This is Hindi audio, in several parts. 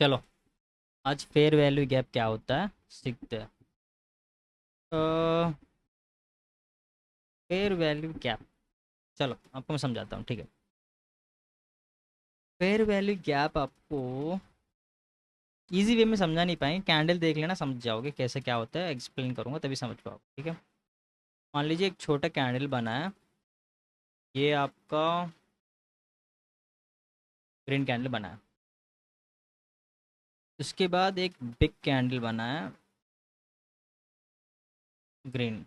चलो, आज फेयर वैल्यू गैप क्या होता है सीखते हैं। फेयर वैल्यू गैप, चलो आपको मैं समझाता हूँ, ठीक है। फेयर वैल्यू गैप आपको इजी वे में समझा नहीं पाएंगे, कैंडल देख लेना समझ जाओगे कैसे क्या होता है, एक्सप्लेन करूँगा तभी समझ पाओगे, ठीक है। मान लीजिए एक छोटा कैंडल बना है, ये आपका ग्रीन कैंडल बना है। उसके बाद एक बिग कैंडल बना है, ग्रीन।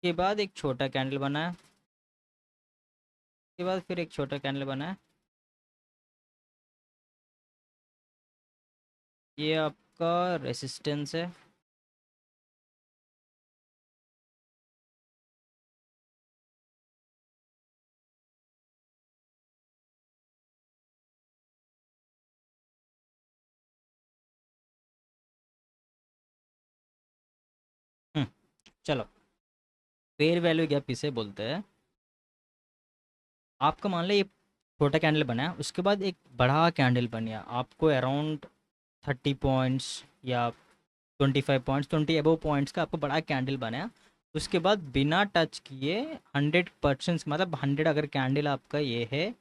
के बाद एक छोटा कैंडल बना है, के बाद फिर एक छोटा कैंडल बना है। ये आपका रेसिस्टेंस है। हम्म, चलो, फेयर वैल्यू गैप इसे बोलते हैं। आपका मान लो ये छोटा कैंडल बना है, उसके बाद एक बड़ा कैंडल बन गया, आपको अराउंड 30 पॉइंट्स या 25 पॉइंट्स, 20 अबव पॉइंट्स का आपको बड़ा कैंडल बनाया। उसके बाद बिना टच किए 100%, मतलब 100 अगर कैंडल आपका ये है,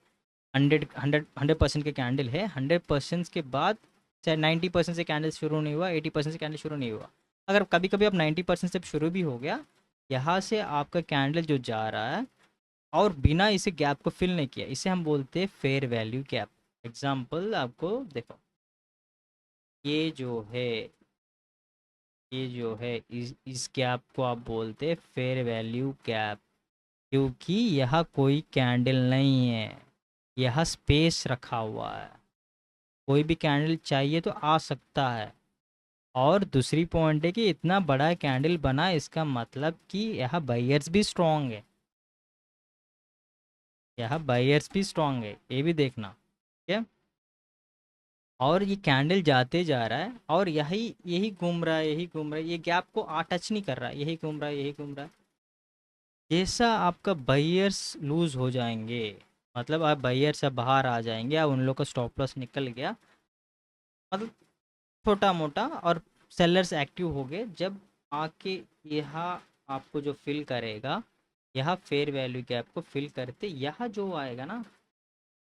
100% के कैंडल है, 100% के बाद चाहे 90% से कैंडल शुरू नहीं हुआ, 80% से कैंडल शुरू नहीं हुआ, अगर कभी कभी आप 90% से शुरू भी हो गया, यहाँ से आपका कैंडल जो जा रहा है और बिना इसे गैप को फिल नहीं किया, इसे हम बोलते हैं फेयर वैल्यू गैप। एग्जाम्पल आपको देखो, ये जो है, ये जो है इस गैप को आप बोलते हैं फेयर वैल्यू गैप, क्योंकि यह कोई कैंडल नहीं है, यह स्पेस रखा हुआ है। कोई भी कैंडल चाहिए तो आ सकता है। और दूसरी पॉइंट है कि इतना बड़ा कैंडल बना, इसका मतलब कि यह बायर्स भी स्ट्रांग है, यह बायर्स भी स्ट्रांग है, ये भी देखना, ठीक है। और ये कैंडल जाते जा रहा है और यही यही घूम रहा है, यही घूम रहा है, ये गैप को टच नहीं कर रहा है, यही घूम रहा है, यही घूम रहा है। जैसा आपका बायर्स लूज हो जाएंगे, मतलब आप बायर से बाहर आ जाएंगे, अब उन लोग का स्टॉप लॉस निकल गया, मतलब छोटा मोटा, और सेलर्स एक्टिव हो गए जब आके यहाँ आपको जो फिल करेगा, यह फेयर वैल्यू गैप को फिल करते, यह जो आएगा ना,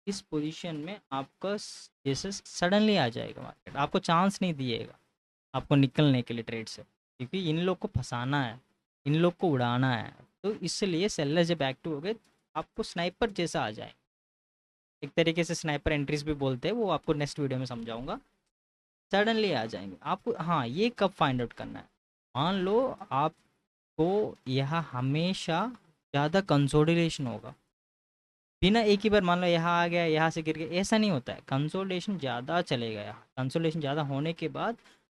इस पोजीशन में आपका जैसे सडनली आ जाएगा मार्केट, आपको चांस नहीं दिएगा आपको निकलने के लिए ट्रेड से, क्योंकि इन लोग को फंसाना है, इन लोग को उड़ाना है। तो इसलिए सेलर जब एक्टिव हो गए, आपको स्नाइपर जैसा आ जाए, एक तरीके से स्नाइपर एंट्रीज भी बोलते हैं, वो आपको नेक्स्ट वीडियो में समझाऊंगा। सडनली आ जाएंगे आपको, हाँ, ये कब फाइंड आउट करना है। मान लो आपको यहाँ हमेशा ज़्यादा कंसोलिडेशन होगा, बिना एक ही बार मान लो यहाँ आ गया, यहाँ से गिर गया, ऐसा नहीं होता है। कंसोलिडेशन ज़्यादा चलेगा, यहाँ कंसोलिडेशन ज़्यादा होने के बाद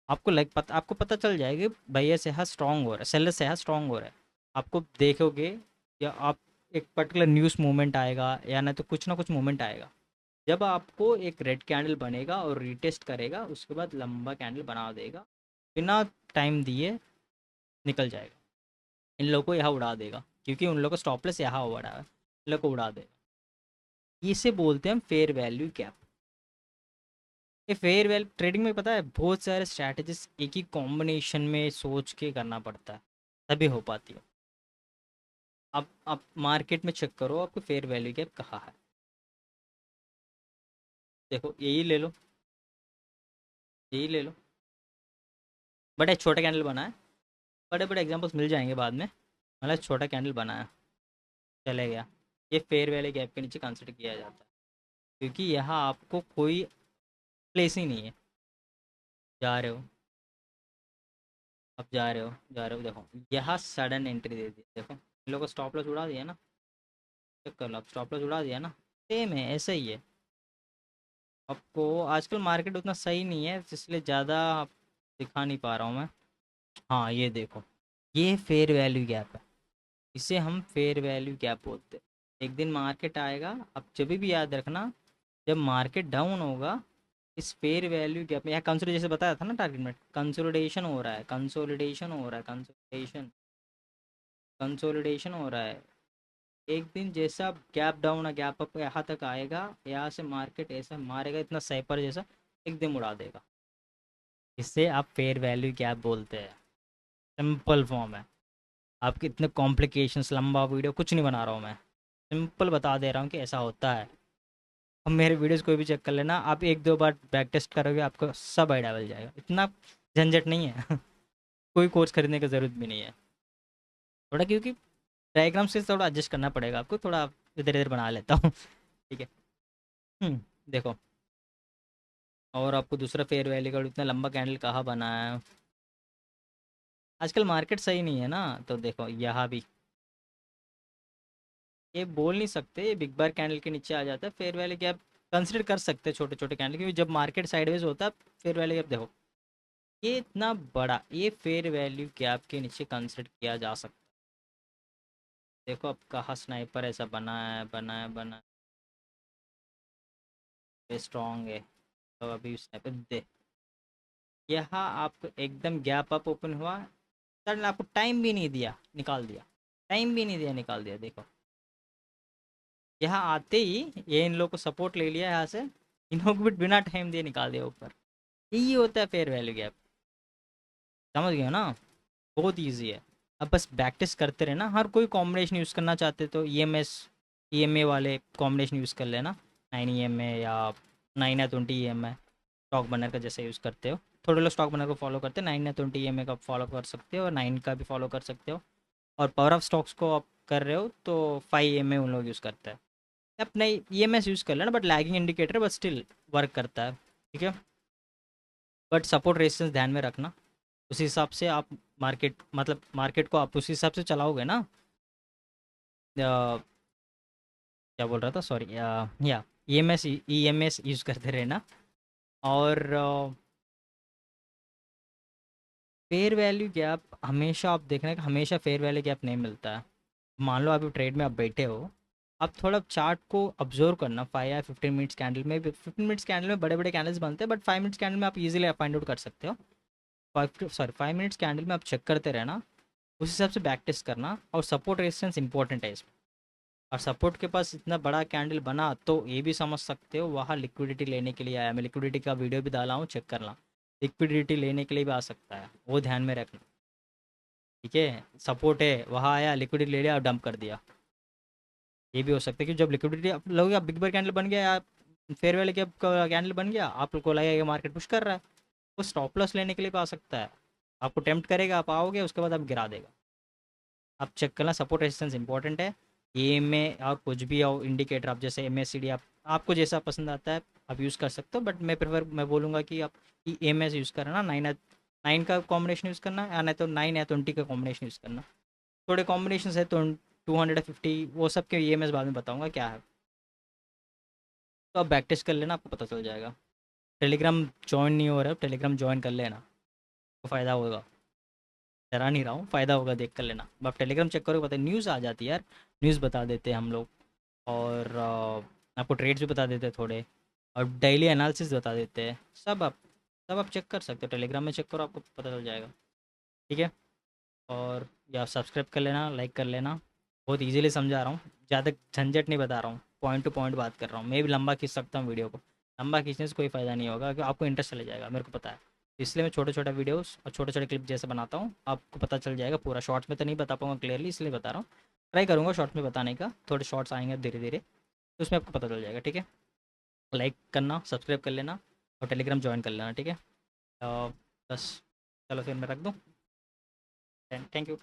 आपको आपको पता चल जाएगा भैया से यहाँ स्ट्रांग हो रहा है, सेलर से यहाँ स्ट्रांग हो रहा है। आपको देखोगे, या आप एक पर्टिकुलर न्यूज़ मूवमेंट आएगा, या नहीं तो कुछ ना कुछ मूवमेंट आएगा, जब आपको एक रेड कैंडल बनेगा और रीटेस्ट करेगा, उसके बाद लंबा कैंडल बना देगा, बिना टाइम दिए निकल जाएगा, इन लोगों को यहाँ उड़ा देगा, क्योंकि उन लोगों का स्टॉपलेस यहाँ हुआ है, इन लोग को उड़ा देगा। इसे बोलते हैं हम फेयर वैल्यू गैप। ये फेयर वैल्यू ट्रेडिंग में पता है बहुत सारे स्ट्रैटेजीज एक ही कॉम्बिनेशन में सोच के करना पड़ता है, तभी हो पाती है। अब आप मार्केट में चेक करो, आपको फेयर वैल्यू गैप कहाँ है। देखो, यही ले लो, यही ले लो, बड़ा छोटा कैंडल बना है, बड़े बड़े एग्जांपल्स मिल जाएंगे बाद में, मतलब छोटा कैंडल बना है, चले गया, ये फेयर वैल्यू गैप के नीचे कंसिडर किया जाता है, क्योंकि यहाँ आपको कोई प्लेस ही नहीं है। जा रहे हो, अब जा रहे हो, जा रहे हो, देखो यहाँ सडन एंट्री दे दी, देखो इन लोगों को स्टॉप लॉस उड़ा दिया ना, चेक कर लो, अब स्टॉप लॉस उड़ा दिया ना, सेम है, ऐसा ही है। आपको आजकल मार्केट उतना सही नहीं है, इसलिए ज़्यादा दिखा नहीं पा रहा हूँ मैं। हाँ, ये देखो, ये फेयर वैल्यू गैप है, इसे हम फेयर वैल्यू गैप बोलते हैं। एक दिन मार्केट आएगा, अब जब भी याद रखना, जब मार्केट डाउन होगा, इस फेयर वैल्यू गैप में, यहाँ कंसोलिडेशन जैसे बताया था ना, टारगेट में कंसोलिडेशन हो रहा है, कंसोलिडेशन हो रहा है, कंसोलिडेशन, कंसोलिडेशन हो रहा है। एक दिन जैसा गैप डाउन है, गैप अप यहाँ तक आएगा, यहाँ से मार्केट ऐसा मारेगा, इतना सैपर जैसा, एकदम उड़ा देगा। इससे आप फेयर वैल्यू गैप बोलते हैं। सिंपल फॉर्म है। आपके इतने कॉम्प्लिकेशंस लंबा वीडियो कुछ नहीं बना रहा हूँ मैं, सिंपल बता दे रहा हूँ कि ऐसा होता है। अब मेरे वीडियोस कोई भी चेक कर लेना, आप एक दो बार बैक टेस्ट करोगे आपको सब आइडिया मिल जाएगा, इतना झंझट नहीं है। कोई कोर्स खरीदने की ज़रूरत भी नहीं है। थोड़ा क्योंकि डायग्राम से थोड़ा एडजस्ट करना पड़ेगा आपको, थोड़ा इधर इधर बना लेता हूँ। ठीक है। देखो, और आपको दूसरा फेयर वैल्यू का इतना लंबा कैंडल कहाँ बना है। आजकल मार्केट सही नहीं है ना, तो देखो यहाँ भी ये बोल नहीं सकते, ये बिग बार कैंडल के नीचे आ जाता है फेयर वैल्यू गैप। कंसिडर कर सकते हैं छोटे छोटे कैंडल, क्योंकि जब मार्केट साइडवेज होता है फेयर वैल्यू गैप देखो, ये इतना बड़ा, ये फेयर वैल्यू गैप के नीचे कंसिडर किया जा सकता है। देखो अब कहाँ स्नाइपर ऐसा बना है, स्ट्रॉन्ग है। तो अभी स्नाइपर दे, यहाँ आपको एकदम गैप अप ओपन हुआ, सडन आपको टाइम भी नहीं दिया निकाल दिया, टाइम भी नहीं दिया निकाल दिया। देखो यहाँ आते ही ये इन लोगों को सपोर्ट ले लिया यहाँ से, इन लोगों को भी बिना टाइम दिए निकाल दिया ऊपर। यही होता है फेयर वैल्यू गैप। समझ गए हो ना, बहुत ईजी है। अब बस प्रैक्टिस करते रहना, हर कोई कॉम्बिनेशन यूज़ करना चाहते तो ई एम ए वाले कॉम्बिनेशन यूज़ कर लेना। 9 EMA या 9 या 20 EMA, स्टॉक बनर का जैसे यूज़ करते हो। थोड़े लोग स्टॉक बनर को फॉलो करते हैं, 9 या 20 EMA का फॉलो कर सकते हो और 9 का भी फॉलो कर सकते हो। और पावर ऑफ स्टॉक्स को आप कर रहे हो तो 5 EMA उन लोग यूज़ करते हैं। आप नहीं EMS यूज़ कर लेना, but lagging indicator but still work करता है। ठीक है, बट सपोर्ट रेजिस्टेंस ध्यान में रखना, उसी हिसाब से आप मार्केट, मतलब मार्केट को आप उसी हिसाब से चलाओगे ना। क्या बोल रहा था, सॉरी, या ई एम एस यूज़ करते रहना। और फेयर वैल्यू गैप हमेशा आप देखना कि हमेशा फेयर वैल्यू गैप नहीं मिलता है। मान लो अभी ट्रेड में आप बैठे हो, आप थोड़ा चार्ट को ऑब्जर्व करना। 5 या 15 मिनट्स कैंडल में भी, 15 मिनट्स कैंडल में बड़े बड़े कैंडल्स बनते हैं, बट 5 मिनट्स कैंडल में आप इजीली फाइंड आउट कर सकते हो। 5 मिनट्स कैंडल में आप चेक करते रहना, उस हिसाब से बैक टेस्ट करना। और सपोर्ट रेजिस्टेंस इंपॉर्टेंट है इसमें। और सपोर्ट के पास इतना बड़ा कैंडल बना तो ये भी समझ सकते हो वहाँ लिक्विडिटी लेने के लिए आया। मैं लिक्विडिटी का वीडियो भी डाला हूँ, चेक करना। लिक्विडिटी लेने के लिए भी आ सकता है, वो ध्यान में रखना। ठीक है, सपोर्ट है वहाँ आया, लिक्विडिटी ले लिया और डंप कर दिया, ये भी हो सकता है कि जब लिक्विडिटी आप लोगे, आप बिग बार कैंडल बन गया, आप फेयर वैल्यू कैप का कैंडल बन गया, आप लोग को लगेगा कि मार्केट पुश कर रहा है, वो स्टॉप लॉस लेने के लिए भी आ सकता है। आपको टेम्प्ट करेगा, आप आओगे उसके बाद आप गिरा देगा। आप चेक करना, सपोर्ट रेजिस्टेंस इंपॉर्टेंट है। ये में और कुछ भी और इंडिकेटर आप जैसे MACD, आप आपको जैसा पसंद आता है आप यूज़ कर सकते हो, बट मैं बोलूँगा कि आप EMS यूज़ करना। 9 का कॉम्बिनेशन यूज़ करना, या नहीं तो 9 या 20 का कॉम्बिनेशन यूज़ करना। थोड़े कॉम्बिनेशन है तो 250, वो सब के EMS बाद में बताऊँगा क्या है। तो आप बैक टेस्ट कर लेना, आपको पता चल जाएगा। टेलीग्राम ज्वाइन नहीं हो रहा है, टेलीग्राम ज्वाइन कर लेना, तो फ़ायदा होगा। डरा नहीं रहा हूँ, फ़ायदा होगा, देख कर लेना। अब आप टेलीग्राम चेक करोगे पता है, न्यूज़ आ जाती है यार, न्यूज़ बता देते हैं हम लोग। और आपको ट्रेड्स भी बता देते हैं थोड़े, और डेली एनालिसिस बता देते हैं। सब आप चेक कर सकते हो, टेलीग्राम में चेक करो, आपको पता चल जाएगा। ठीक है, और या सब्सक्राइब कर लेना, लाइक कर लेना। बहुत इजीली समझा रहा हूँ, ज़्यादा झंझट नहीं बता रहा हूँ, पॉइंट टू पॉइंट बात कर रहा हूँ। मैं भी लंबा खींच सकता हूँ वीडियो को, लंबा खींचने से कोई फ़ायदा नहीं होगा, क्योंकि आपको इंटरेस्ट चले जाएगा, मेरे को पता है। इसलिए मैं छोटे छोटे वीडियोस और छोटे छोटे क्लिप जैसे बनाता हूँ, आपको पता चल जाएगा। पूरा शॉर्ट्स में तो नहीं बता पाऊँगा क्लियरली, इसलिए बता रहा हूँ। ट्राई करूँगा शॉर्ट्स में बताने का, थोड़े शॉर्ट्स आएंगे धीरे धीरे, तो उसमें आपको पता चल जाएगा। ठीक है, लाइक करना, सब्सक्राइब कर लेना, और टेलीग्राम ज्वाइन कर लेना। ठीक है, बस, चलो फिर मैं रख दूँ। Thank you.